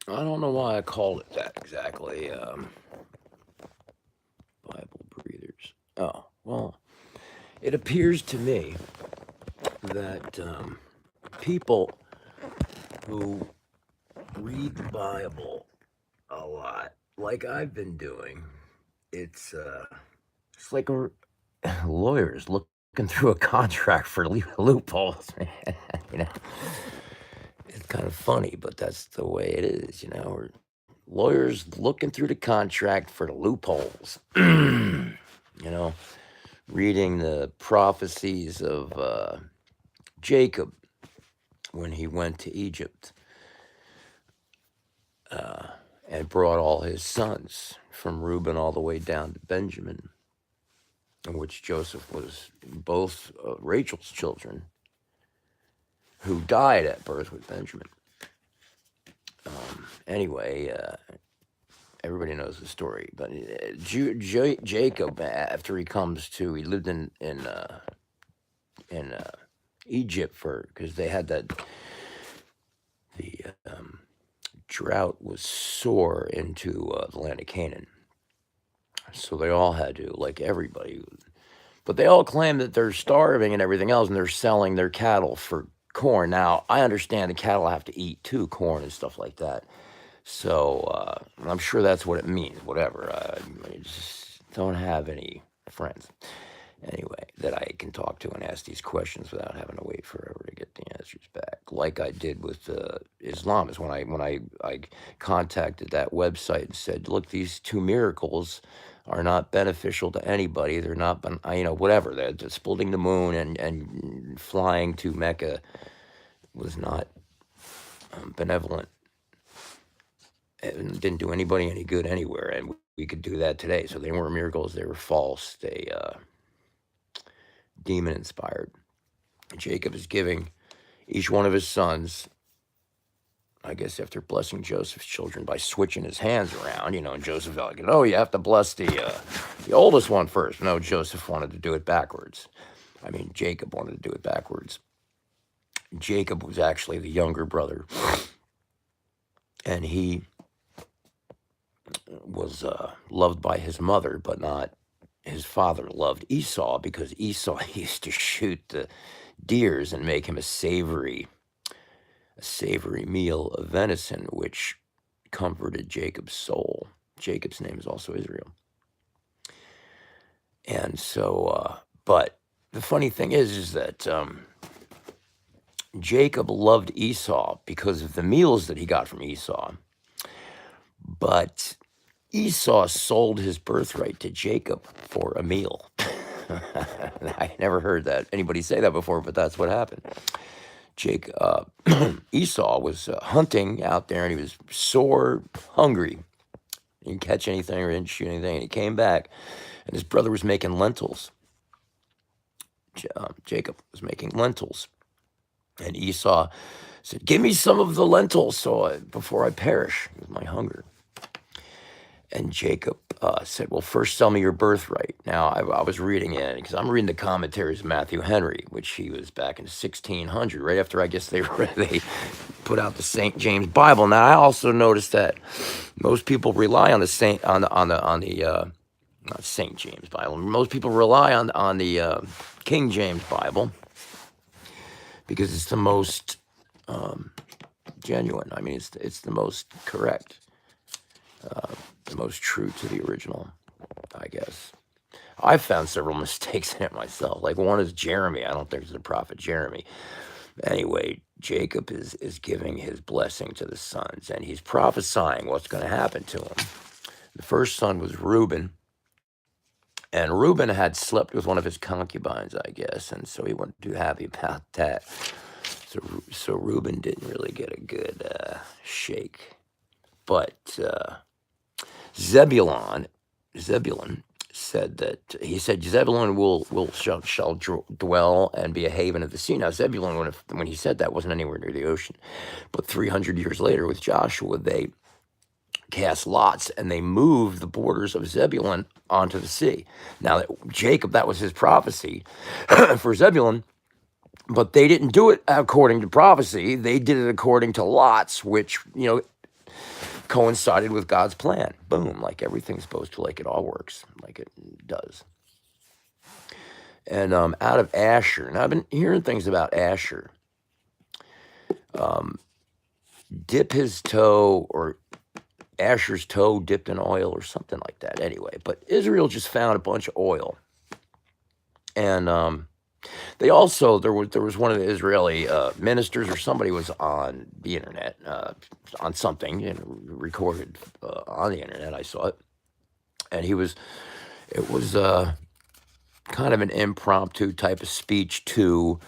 I don't know why I called it that exactly. Bible breathers. Oh, well, it appears to me that people who read the Bible a lot, like I've been doing, it's it's like lawyers looking through a contract for loopholes. you know, it's kind of funny, but that's the way it is. We're lawyers looking through the contract for the loopholes. know, reading the prophecies of Jacob when he went to Egypt uh, and brought all his sons from Reuben all the way down to Benjamin, in which Joseph was both Rachel's children who died at birth with Benjamin. Anyway, everybody knows the story, but Jacob, after he lived in Egypt because they had the drought was sore into the land of Canaan, so they all had to, like everybody, but they all claim that they're starving and everything else, and they're selling their cattle for corn. Now I understand the cattle have to eat too, corn and stuff like that. So I'm sure that's what it means. Whatever. I just don't have any friends anyway that I can talk to and ask these questions without having to wait forever to get the answers back, like I did with Islam. Is when I contacted that website and said, look, these two miracles are not beneficial to anybody. They're not, whatever. They're just splitting the moon and flying to Mecca was not benevolent and didn't do anybody any good anywhere. And we could do that today. So they weren't miracles. They were false. They demon inspired. Jacob is giving each one of his sons, I guess after blessing Joseph's children by switching his hands around, and Joseph like, no, you have to bless the oldest one first. No, Joseph wanted to do it backwards. I mean, Jacob wanted to do it backwards. Jacob was actually the younger brother, and he was loved by his mother, but not his father loved Esau, because Esau used to shoot the deers and make him a savory meal of venison, which comforted Jacob's soul. Jacob's name is also Israel. And so, but the funny thing is that Jacob loved Esau because of the meals that he got from Esau. But Esau sold his birthright to Jacob for a meal. I never heard that anybody say that before, but that's what happened. Esau was hunting out there, and he was sore hungry. He didn't catch anything or didn't shoot anything. And he came back, and his brother was making lentils. Jacob was making lentils. And Esau said, give me some of the lentils before I perish with my hunger. And Jacob said, well, first sell me your birthright. Now, I was reading it, because I'm reading the commentaries of Matthew Henry, which he was back in 1600, right after, I guess, they put out the St. James Bible. Now, I also noticed that most people rely on the not St. James Bible. Most people rely on the King James Bible because it's the most genuine. I mean, it's the most correct. The most true to the original, I guess. I've found several mistakes in it myself. Like one is Jeremy. I don't think it's the prophet Jeremy. Anyway, Jacob is giving his blessing to the sons, and he's prophesying what's going to happen to him. The first son was Reuben, and Reuben had slept with one of his concubines, I guess, and so he wasn't too happy about that. So Reuben didn't really get a good shake. But Zebulun said that Zebulun shall dwell and be a haven of the sea. Now Zebulun, when he said that, wasn't anywhere near the ocean. But 300 years later, with Joshua, they cast lots and they moved the borders of Zebulun onto the sea. Now Jacob, that was his prophecy for Zebulun. But they didn't do it according to prophecy. They did it according to lots, which, coincided with God's plan. Boom, like everything's supposed to, like it all works, like it does. And out of Asher, and I've been hearing things about Asher. Dip his toe, or Asher's toe dipped in oil or something like that. Anyway, but Israel just found a bunch of oil. And they also, there was one of the Israeli ministers or somebody was on the internet, on something, and recorded on the internet. I saw it. And it was kind of an impromptu type of speech to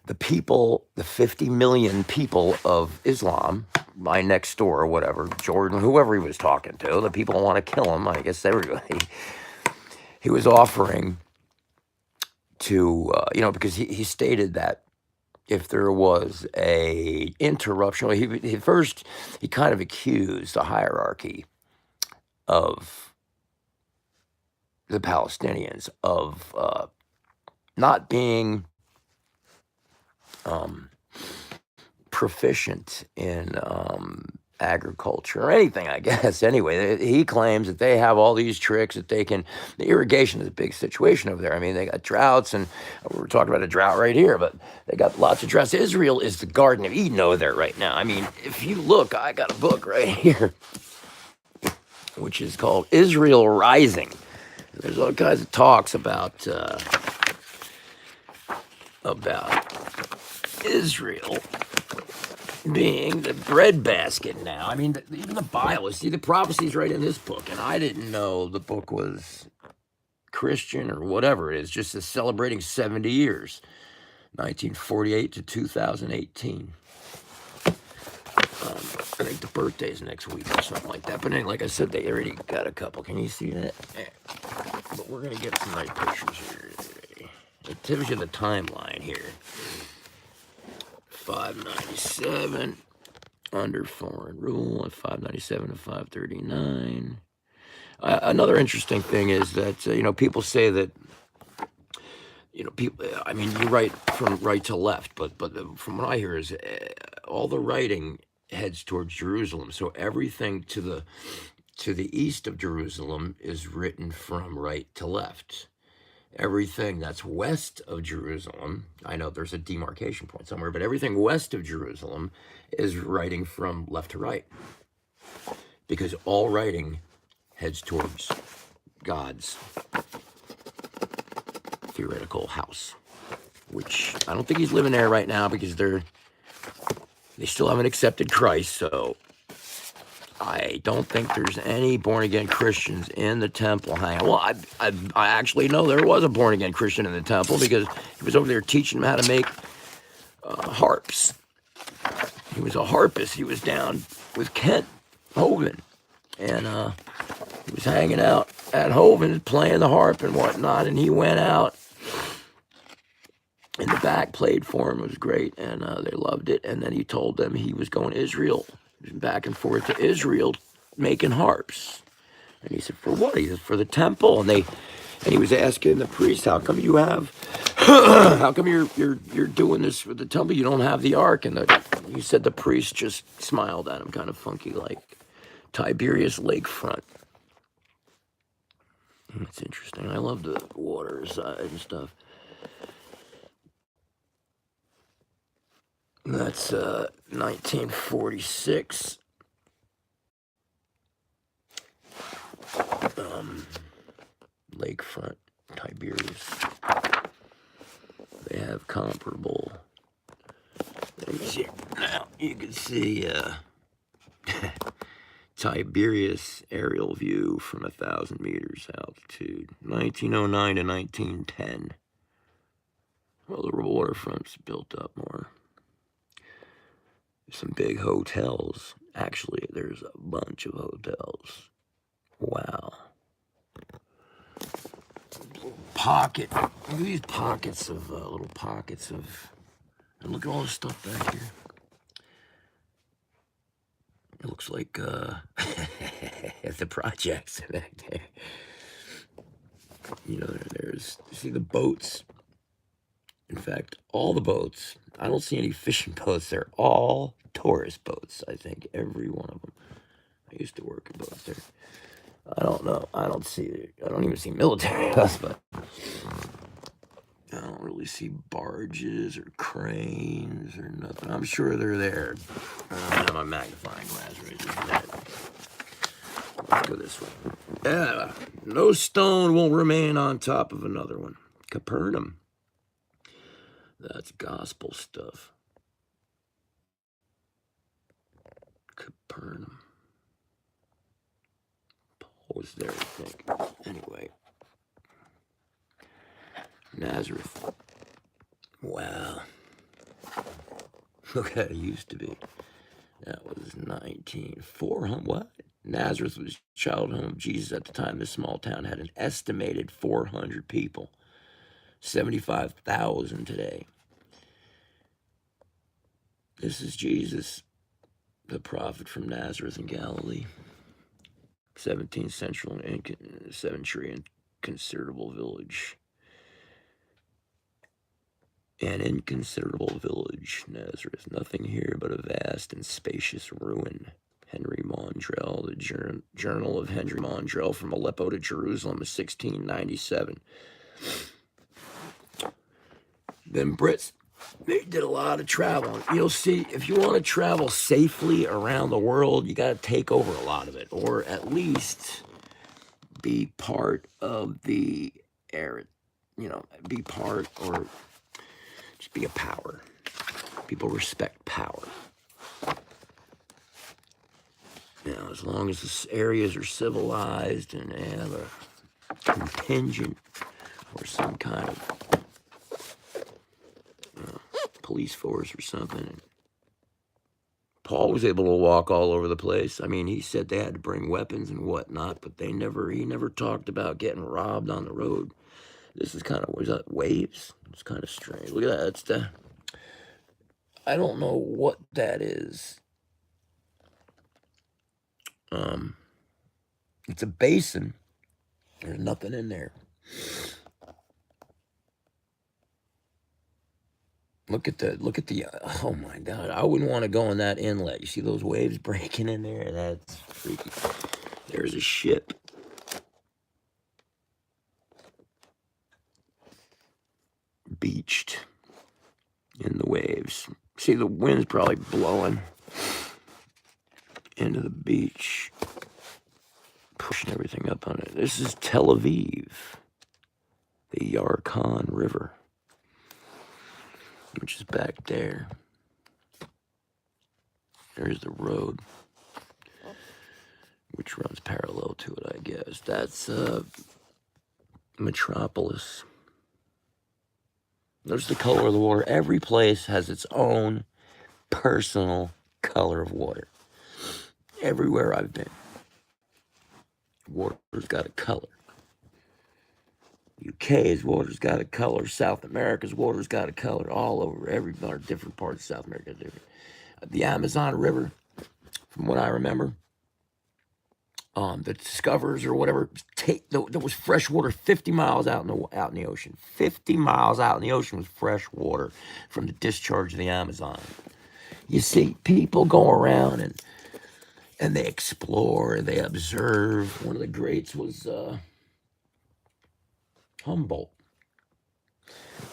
the people, the 50 million people of Islam, my next door or whatever, Jordan, whoever he was talking to, the people want to kill him, I guess everybody. He was offering to, because he stated that if there was a interruption, he kind of accused the hierarchy of the Palestinians of not being proficient in agriculture or anything, I guess. Anyway, he claims that they have all these tricks that they can. The irrigation is a big situation over there. I mean, they got droughts, and we were talking about a drought right here, but they got lots of droughts. Israel is the Garden of Eden over there right now. I mean, if you look, I got a book right here, which is called Israel Rising. There's all kinds of talks about Israel being the breadbasket now. I mean, even the Bible, see, the prophecy's right in this book, and I didn't know the book was Christian or whatever it is, just is celebrating 70 years, 1948 to 2018. I think the birthday's next week or something like that. But anyway, like I said, they already got a couple. Can you see that? Yeah. But we're going to get some nice pictures here today. It tells you the timeline here. 597 under foreign rule, and 597 to 539. Another interesting thing is that, people say that, people, I mean, you write from right to left, but from what I hear is all the writing heads towards Jerusalem. So everything to the east of Jerusalem is written from right to left. Everything that's west of Jerusalem, I know there's a demarcation point somewhere, but everything west of Jerusalem is writing from left to right. Because all writing heads towards God's theoretical house, which I don't think he's living there right now because they still haven't accepted Christ, so I don't think there's any born-again Christians in the temple hanging. Well, I actually know there was a born-again Christian in the temple because he was over there teaching them how to make harps. He was a harpist. He was down with Kent Hovind, and he was hanging out at Hovind playing the harp and whatnot, and he went out in the back, played for him. It was great, and they loved it. And then he told them he was going to Israel, back and forth to Israel, making harps. And he said, "For what?" He said, "For the temple." And he was asking the priest, "How come you have? How come you're doing this for the temple? You don't have the ark?" And he said the priest just smiled at him, kind of funky, like Tiberias Lakefront. It's interesting. I love the water side and stuff. That's 1946. Lakefront, Tiberias. They have comparable things here. Now you can see Tiberias aerial view from 1,000 meters altitude, 1909 to 1910. Well, the waterfront's built up more. Some big hotels. Actually, there's a bunch of hotels. Wow. Pocket. Look at these pockets of, little pockets of, and look at all this stuff back here. It looks like, the projects back there. There's, you see the boats? In fact, all the boats, I don't see any fishing boats. They're all tourist boats, I think, every one of them. I used to work in boats there. I don't know. I don't even see military bus, but I don't really see barges or cranes or nothing. I'm sure they're there. I don't have my magnifying glass right there. Let's go this way. Yeah, no stone will remain on top of another one. Capernaum. That's gospel stuff. Capernaum. Paul was there, I think. Anyway. Nazareth. Wow. Look how it used to be. That was 19,400. What? Nazareth was childhood home of Jesus at the time. This small town had an estimated 400 people. 75,000 today. This is Jesus, the prophet from Nazareth in Galilee. 17th century inconsiderable village. An inconsiderable village, Nazareth. Nothing here but a vast and spacious ruin. Henry Mondrell, the Journal of Henry Mondrell from Aleppo to Jerusalem, 1697. Then Brits, they did a lot of traveling. You'll see, if you want to travel safely around the world, you got to take over a lot of it, or at least be part of the air, be part or just be a power. People respect power. Now, as long as the areas are civilized and they have a contingent or some kind of police force or something. Paul was able to walk all over the place. I mean, he said they had to bring weapons and whatnot, but he never talked about getting robbed on the road. This is kind of, was that waves? It's kind of strange. Look at that. I don't know what that is. It's a basin. There's nothing in there. Look at the, oh my God, I wouldn't want to go in that inlet. You see those waves breaking in there? That's freaky. There's a ship. Beached in the waves. See, the wind's probably blowing into the beach, pushing everything up on it. This is Tel Aviv, the Yarkon River, which is back there. There's the road, which runs parallel to it, I guess. That's Metropolis. There's the color of the water. Every place has its own personal color of water. Everywhere I've been, water's got a color. UK's water's got a color. South America's water's got a color. All over, different parts of South America are different. The Amazon River, from what I remember, the discoverers or whatever, there was fresh water 50 miles out in the ocean. 50 miles out in the ocean was fresh water from the discharge of the Amazon. You see people go around and they explore, they observe. One of the greats was Humboldt,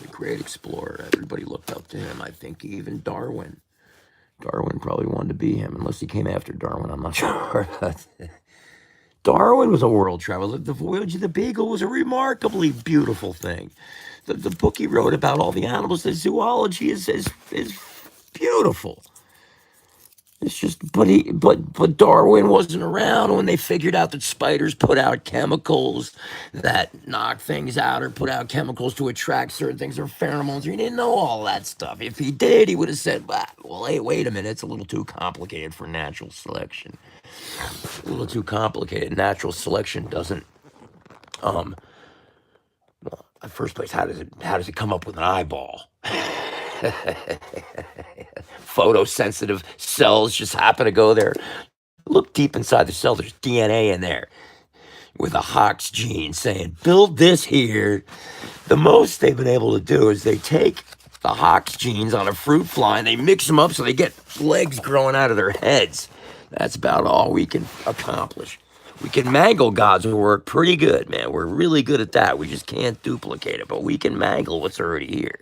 the great explorer. Everybody looked up to him. I think even Darwin. Darwin probably wanted to be him, unless he came after Darwin. I'm not sure. Darwin was a world traveler. The Voyage of the Beagle was a remarkably beautiful thing. The book he wrote about all the animals, the zoology is beautiful. It's just, but Darwin wasn't around when they figured out that spiders put out chemicals that knock things out or put out chemicals to attract certain things or pheromones. He didn't know all that stuff. If he did, he would have said, well, hey, wait a minute, it's a little too complicated for natural selection. A little too complicated. Natural selection doesn't, well, in the first place, how does it come up with an eyeball? Photosensitive cells just happen to go there. Look deep inside the cell. There's DNA in there with a Hox gene saying, build this here. The most they've been able to do is they take the Hox genes on a fruit fly and they mix them up so they get legs growing out of their heads. That's about all we can accomplish. We can mangle God's work pretty good, man. We're really good at that. We just can't duplicate it, but we can mangle what's already here.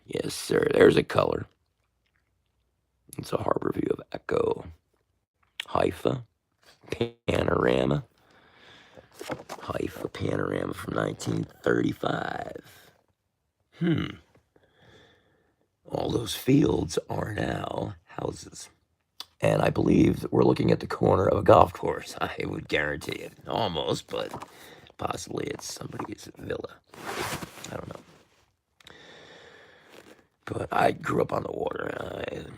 Yes, sir. There's a color. It's a harbor view of Echo. Haifa panorama. Haifa panorama from 1935. All those fields are now houses. And I believe that we're looking at the corner of a golf course. I would guarantee it. Almost, but possibly it's somebody's villa. I don't know. But I grew up on the water.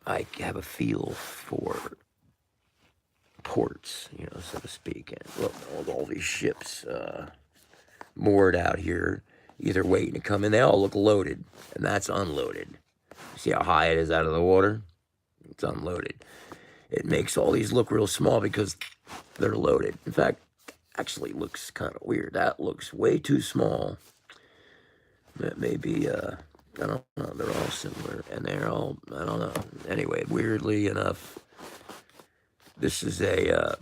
I have a feel for ports, you know, so to speak. And look, all these ships moored out here, either waiting to come in. They all look loaded, and that's unloaded. See how high it is out of the water? It's unloaded. It makes all these look real small because they're loaded. In fact, actually looks kind of weird. That looks way too small. That may be, I don't know, they're all similar, and they're all, I don't know. Anyway, weirdly enough, this is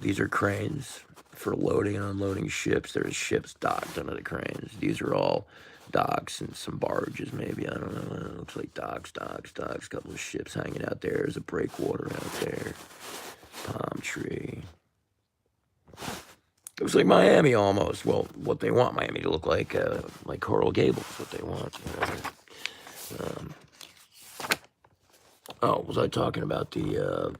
these are cranes for loading and unloading ships. There's ships docked under the cranes. These are all docks and some barges, maybe. I don't know. It looks like docks. A couple of ships hanging out there. There's a breakwater out there. Palm tree. Looks like Miami almost. Well, what they want Miami to look like Coral Gables, what they want. You know. Was I talking about the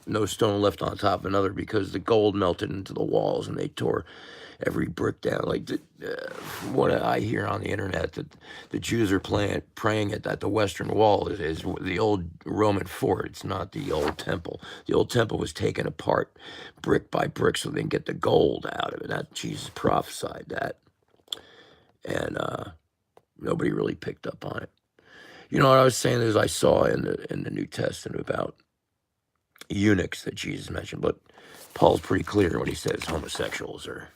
no stone left on top of another because the gold melted into the walls and they tore every brick down? Like what I hear on the internet, that the Jews are praying at the Western Wall is the old Roman fort. It's not the old temple. The old temple was taken apart brick by brick so they can get the gold out of it. That Jesus prophesied that, and nobody really picked up on it. You know what I was saying is I saw in the New Testament about eunuchs that Jesus mentioned, but Paul's pretty clear when he says homosexuals are